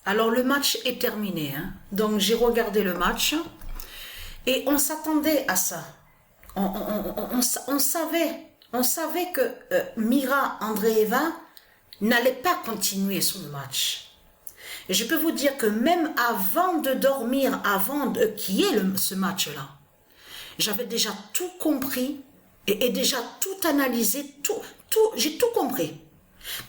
Alors le match est terminé, hein. Donc j'ai regardé le match et on s'attendait à ça. On savait que Mira Andreeva n'allait pas continuer sur le match. Et je peux vous dire que même avant de dormir, qu'il y ait ce match-là, j'avais déjà tout compris et déjà tout analysé, j'ai tout compris.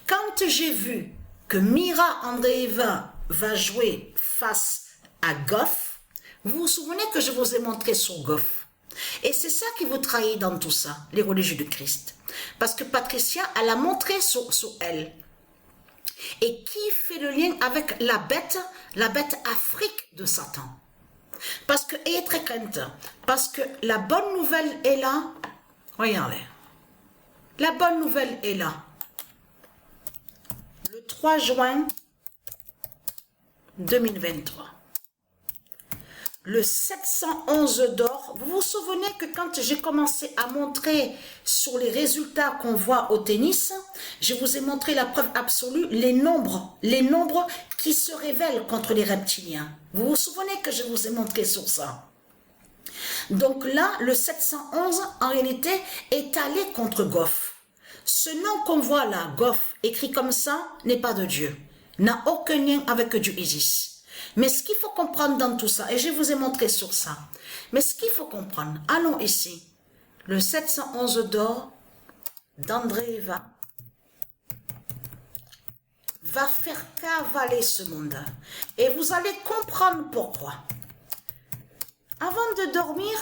Quand j'ai vu que Mira Andreeva va jouer face à Gauff, vous vous souvenez que je vous ai montré sur Gauff. Et c'est ça qui vous trahit dans tout ça, les religieux de Christ. Parce que Patricia, elle a montré sur elle. Et qui fait le lien avec la bête Afrique de Satan. Parce que, ayez très crainte, parce que la bonne nouvelle est là. Regardez. La bonne nouvelle est là. Le 3 juin 2023. Le 711 d'or. Vous vous souvenez que quand j'ai commencé à montrer sur les résultats qu'on voit au tennis, je vous ai montré la preuve absolue, les nombres qui se révèlent contre les reptiliens. Vous vous souvenez que je vous ai montré sur ça? Donc là, le 711, en réalité, est allé contre Gauff. Ce nom qu'on voit là, Gauff, écrit comme ça, n'est pas de Dieu. N'a aucun lien avec Dieu Isis. Mais ce qu'il faut comprendre dans tout ça, et je vous ai montré sur ça, mais ce qu'il faut comprendre, allons ici, le 711 d'or d'Andreeva va faire cavaler ce monde. Et vous allez comprendre pourquoi. Avant de dormir,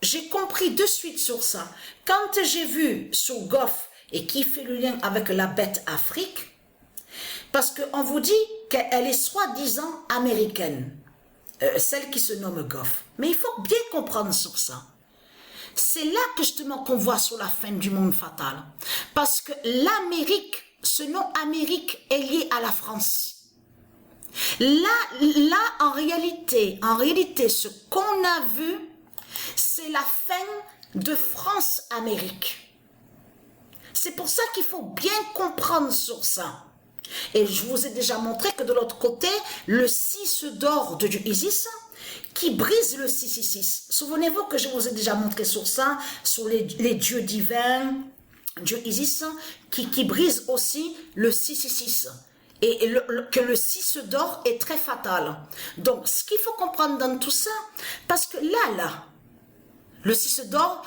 j'ai compris de suite sur ça. Quand j'ai vu sur Gauff et qui fait le lien avec la bête Afrique, parce qu'on vous dit qu'elle est soi-disant américaine, celle qui se nomme Gauff. Mais il faut bien comprendre sur ça. C'est là que justement qu'on voit sur la fin du monde fatal. Parce que l'Amérique, ce nom Amérique est lié à la France. Là, en réalité, ce qu'on a vu, c'est la fin de France-Amérique. C'est pour ça qu'il faut bien comprendre sur ça. Et je vous ai déjà montré que de l'autre côté, le 6 d'or de Dieu Isis, qui brise le 666. Souvenez-vous que je vous ai déjà montré sur ça, sur les dieux divins, Dieu Isis, qui brise aussi le 666. Et que le 6 d'or est très fatal. Donc, ce qu'il faut comprendre dans tout ça, parce que là, le 6 d'or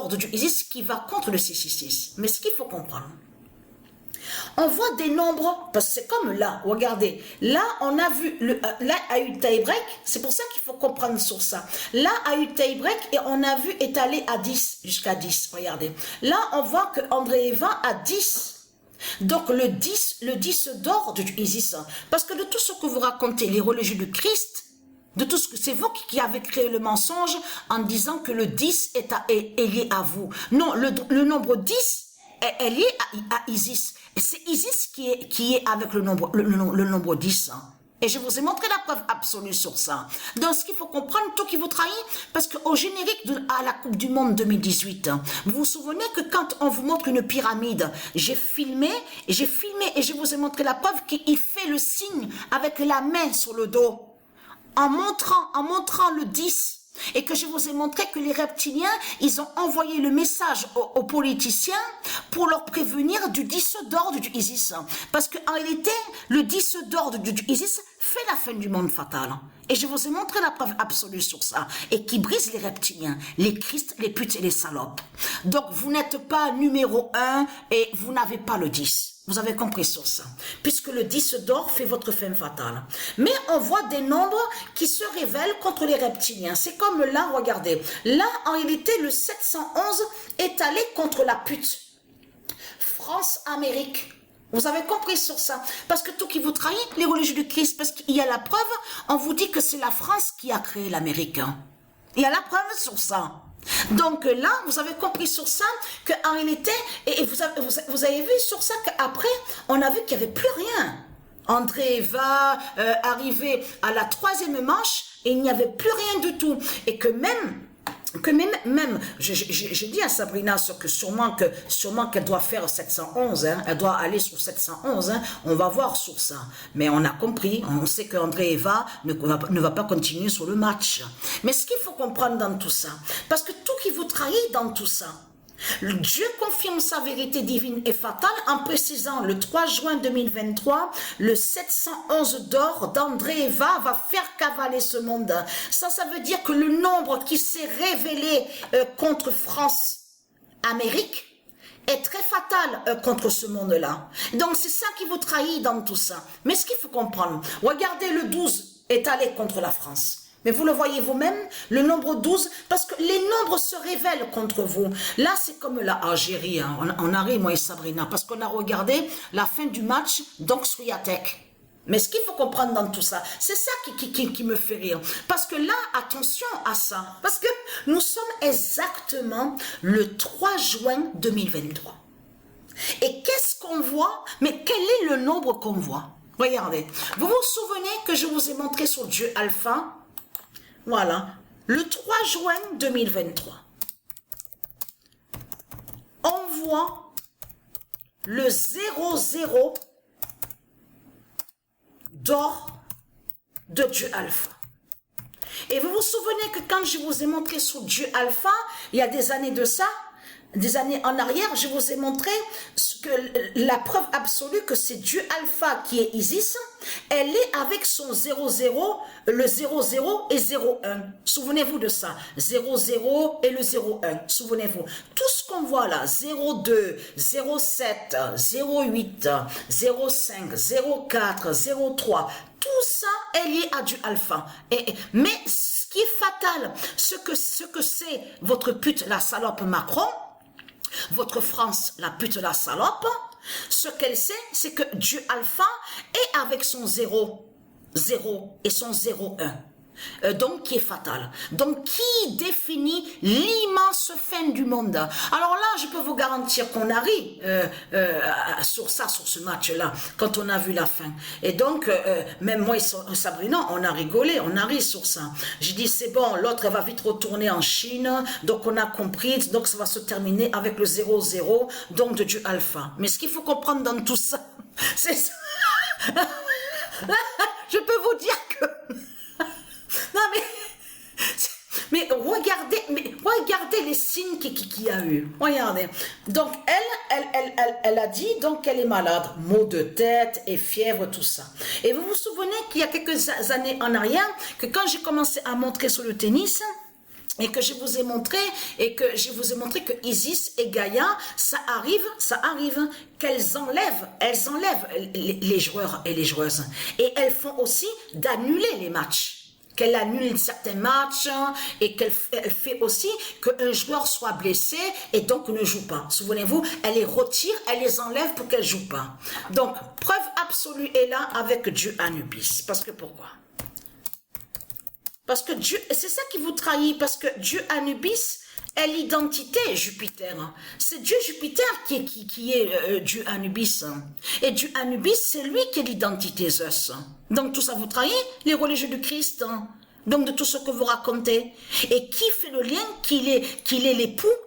de Dieu Isis qui va contre le 666. Mais ce qu'il faut comprendre, on voit des nombres, parce que c'est comme là, regardez, là on a vu, là a eu tie-break, c'est pour ça qu'il faut comprendre sur ça. Là a eu tie-break et on a vu étaler à 10, jusqu'à 10, regardez. Là on voit que Andreeva a 10. Donc le 10 d'or de Isis, parce que de tout ce que vous racontez, les religieux du Christ, de tout ce que c'est vous qui avez créé le mensonge en disant que le 10 est lié à vous. Non, le nombre 10 est lié à Isis. Et c'est Isis qui est avec le nombre 10. Hein. Et je vous ai montré la preuve absolue sur ça. Donc, ce qu'il faut comprendre, tout qui vous trahit, parce qu'au générique à la Coupe du Monde 2018, hein, vous vous souvenez que quand on vous montre une pyramide, j'ai filmé et je vous ai montré la preuve qu'il fait le signe avec la main sur le dos, en montrant le 10. Et que je vous ai montré que les reptiliens, ils ont envoyé le message aux politiciens pour leur prévenir du 10 d'or du Isis. Parce qu'en réalité, le 10 d'or du Isis fait la fin du monde fatal. Et je vous ai montré la preuve absolue sur ça. Et qui brise les reptiliens, les Christ, les putes et les salopes. Donc vous n'êtes pas numéro 1 et vous n'avez pas le 10. Vous avez compris sur ça. Puisque le 10 d'or fait votre fin fatale. Mais on voit des nombres qui se révèlent contre les reptiliens. C'est comme là, regardez. Là, en réalité, le 711 est allé contre la pute. France-Amérique. Vous avez compris sur ça. Parce que tout qui vous trahit, les religieux du Christ, parce qu'il y a la preuve, on vous dit que c'est la France qui a créé l'Amérique. Il y a la preuve sur ça. Donc là, vous avez compris sur ça qu'en réalité, et vous avez vu sur ça qu'après, on a vu qu'il n'y avait plus rien. André va arriver à la 3e manche et il n'y avait plus rien du tout. Et que même que même j'ai dit à Sabrina que sûrement qu'elle doit faire 711, hein, elle doit aller sur 711, hein, on va voir sur ça. Mais on a compris, on sait qu'André Eva ne va pas continuer sur le match. Mais ce qu'il faut comprendre dans tout ça, parce que tout qui vous trahit dans tout ça, Dieu confirme sa vérité divine et fatale en précisant le 3 juin 2023, le 711 d'or d'André Eva va faire cavaler ce monde. Ça veut dire que le nombre qui s'est révélé contre France-Amérique est très fatal contre ce monde-là. Donc c'est ça qui vous trahit dans tout ça. Mais ce qu'il faut comprendre, regardez, le 12 est allé contre la France. Mais vous le voyez vous-même, le nombre 12, parce que les nombres se révèlent contre vous. Là, c'est comme la Algérie, hein. On arrive, moi et Sabrina, parce qu'on a regardé la fin du match, donc Swiatek. Mais ce qu'il faut comprendre dans tout ça, c'est ça qui me fait rire. Parce que là, attention à ça, parce que nous sommes exactement le 3 juin 2023. Et qu'est-ce qu'on voit? Mais quel est le nombre qu'on voit? Regardez, vous vous souvenez que je vous ai montré sur Dieu Alpha? Voilà, le 3 juin 2023, on voit le 00 d'or de Dieu Alpha. Et vous vous souvenez que quand je vous ai montré sur Dieu Alpha, il y a des années de ça, des années en arrière, je vous ai montré que la preuve absolue que c'est Dieu Alpha qui est Isis, elle est avec son 00, le 00 et 01. Souvenez-vous de ça, 00 et le 01, souvenez-vous. Tout ce qu'on voit là, 02, 07, 08, 05, 04, 03, tout ça est lié à Dieu Alpha. Mais ce qui est fatal, ce que c'est votre pute, la salope Macron, votre France, la pute, la salope, ce qu'elle sait, c'est que Dieu Alpha est avec son 0 et son 01. Donc qui est fatal. Donc qui définit l'immense fin du monde. Alors là, je peux vous garantir qu'on arrive sur ce match-là, quand on a vu la fin. Et donc, même moi et Sabrina, on a rigolé, on arrive sur ça. J'ai dit, c'est bon, l'autre, elle va vite retourner en Chine, donc on a compris, donc ça va se terminer avec le 00, donc de Dieu Alpha. Mais ce qu'il faut comprendre dans tout ça, c'est ça. Je peux vous dire que... Non mais regardez les signes qu'il y a eu. Regardez. Donc elle a dit donc qu'elle est malade, maux de tête et fièvre, tout ça. Et vous vous souvenez qu'il y a quelques années en arrière, que quand j'ai commencé à montrer sur le tennis, et que je vous ai montré, que Isis et Gaïa, ça arrive qu'elles enlèvent les joueurs et les joueuses. Et elles font aussi d'annuler les matchs. Qu'elle annule certains matchs et qu'elle fait aussi qu'un joueur soit blessé et donc ne joue pas. Souvenez-vous, elle les retire, elle les enlève pour qu'elle ne joue pas. Donc, preuve absolue est là avec Dieu Anubis. Parce que pourquoi? Parce que Dieu, c'est ça qui vous trahit, parce que Dieu Anubis est l'identité Jupiter. C'est Dieu Jupiter qui est Dieu Anubis. Et Dieu Anubis, c'est lui qui est l'identité Zeus. Donc tout ça vous trahit, les religieux du Christ. Donc de tout ce que vous racontez. Et qui fait le lien qu'il est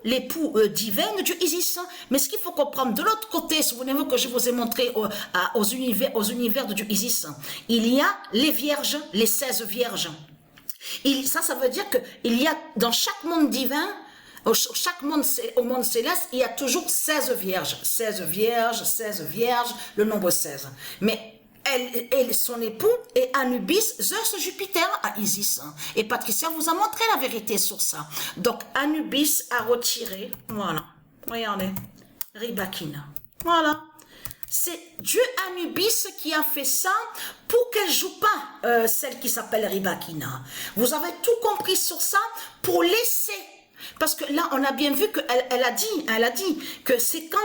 l'époux divin de Dieu Isis. Mais ce qu'il faut comprendre, de l'autre côté, souvenez-vous que je vous ai montré aux univers de Dieu Isis, il y a les vierges, les 16 vierges. Ça veut dire qu'il y a dans chaque monde divin, au monde céleste, il y a toujours 16 vierges. 16 vierges, 16 vierges, le nombre 16. Mais son époux est Anubis, Zeus, Jupiter à Isis. Et Patricia vous a montré la vérité sur ça. Donc Anubis a retiré, voilà, regardez, Ribakina. Voilà. C'est Dieu Anubis qui a fait ça pour qu'elle joue pas celle qui s'appelle Ribakina. Vous avez tout compris sur ça pour laisser. Parce que là, on a bien vu qu'elle a dit que c'est quand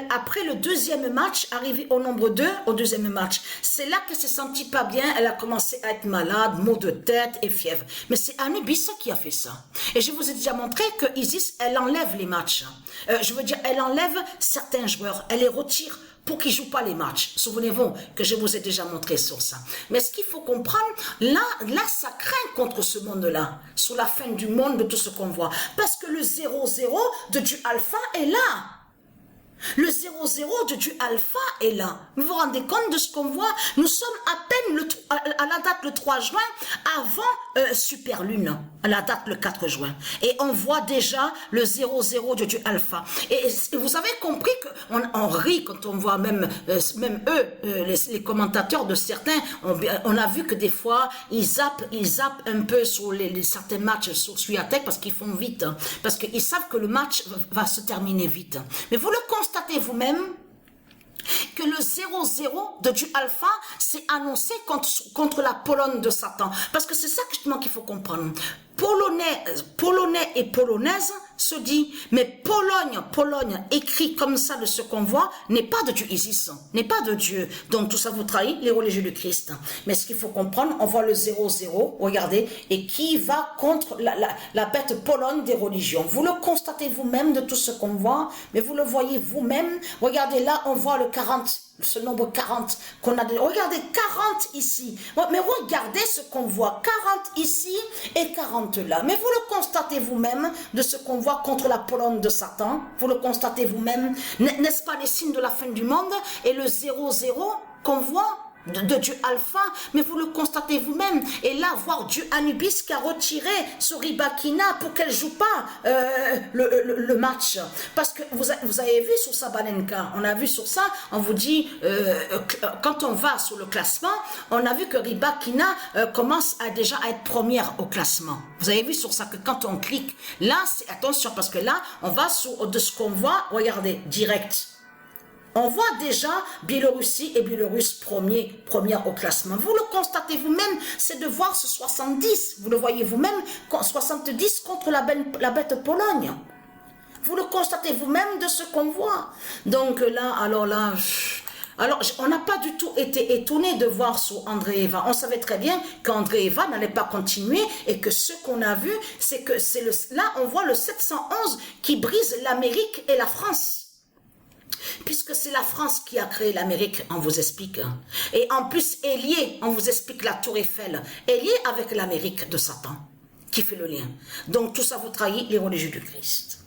après le deuxième match, arrivé au nombre 2, au deuxième match, c'est là qu'elle s'est sentie pas bien, elle a commencé à être malade, maux de tête et fièvre. Mais c'est Anubis qui a fait ça. Et je vous ai déjà montré que Isis, elle enlève les matchs. Elle enlève certains joueurs, elle les retire pour qu'ils ne jouent pas les matchs. Souvenez-vous que je vous ai déjà montré sur ça. Mais ce qu'il faut comprendre, là, ça craint contre ce monde-là, sur la fin du monde, de tout ce qu'on voit. Parce que le 0,0 de du alpha est là. Le 0,0 de du alpha est là. Vous vous rendez compte de ce qu'on voit? Nous sommes à peine à la date le 3 juin avant Super Lune, à la date le 4 juin. Et on voit déjà le 0,0 de du alpha. Et vous avez compris qu'on rit quand on voit même eux, les commentateurs de certains, on a vu que des fois, ils zappent un peu sur certains matchs sur Suyatech parce qu'ils font vite. Parce qu'ils savent que le match va se terminer vite. Mais vous le constatez vous-même que le 0,0 de du alpha s'est annoncé contre la Pologne de Satan. Parce que c'est ça justement qu'il faut comprendre. Polonais et Polonaises se dit, mais Pologne, écrit comme ça de ce qu'on voit, n'est pas de Dieu Isis, n'est pas de Dieu. Donc tout ça vous trahit les religieux du Christ. Mais ce qu'il faut comprendre, on voit le 0,0, regardez, et qui va contre la bête Pologne des religions. Vous le constatez vous-même de tout ce qu'on voit, mais vous le voyez vous-même. Regardez là, on voit le 40. Ce nombre 40 qu'on a. Regardez, 40 ici. Mais regardez ce qu'on voit. 40 ici et 40 là. Mais vous le constatez vous-même de ce qu'on voit contre la Pologne de Satan. Vous le constatez vous-même. N'est-ce pas les signes de la fin du monde? Et le 0,0 qu'on voit de Dieu Alpha, mais vous le constatez vous-même. Et là, voir Dieu Anubis qui a retiré sur Ribakina pour qu'elle joue pas le match. Parce que vous avez vu sur Sabalenka, on a vu sur ça, on vous dit, quand on va sur le classement, on a vu que Ribakina commence déjà à être première au classement. Vous avez vu sur ça que quand on clique, là, attention, parce que là, on va sur de ce qu'on voit, regardez, direct. On voit déjà Biélorussie et Biélorusse première au classement. Vous le constatez vous-même, c'est de voir ce 70. Vous le voyez vous-même, 70 contre la bête Pologne. Vous le constatez vous-même de ce qu'on voit. Donc là, alors, on n'a pas du tout été étonné de voir sur André Eva. On savait très bien qu'André Eva n'allait pas continuer et que ce qu'on a vu, c'est que là, on voit le 711 qui brise l'Amérique et la France. Puisque c'est la France qui a créé l'Amérique, on vous explique. Et en plus, est lié, on vous explique la tour Eiffel, est lié avec l'Amérique de Satan, qui fait le lien. Donc tout ça vous trahit les religieux du Christ.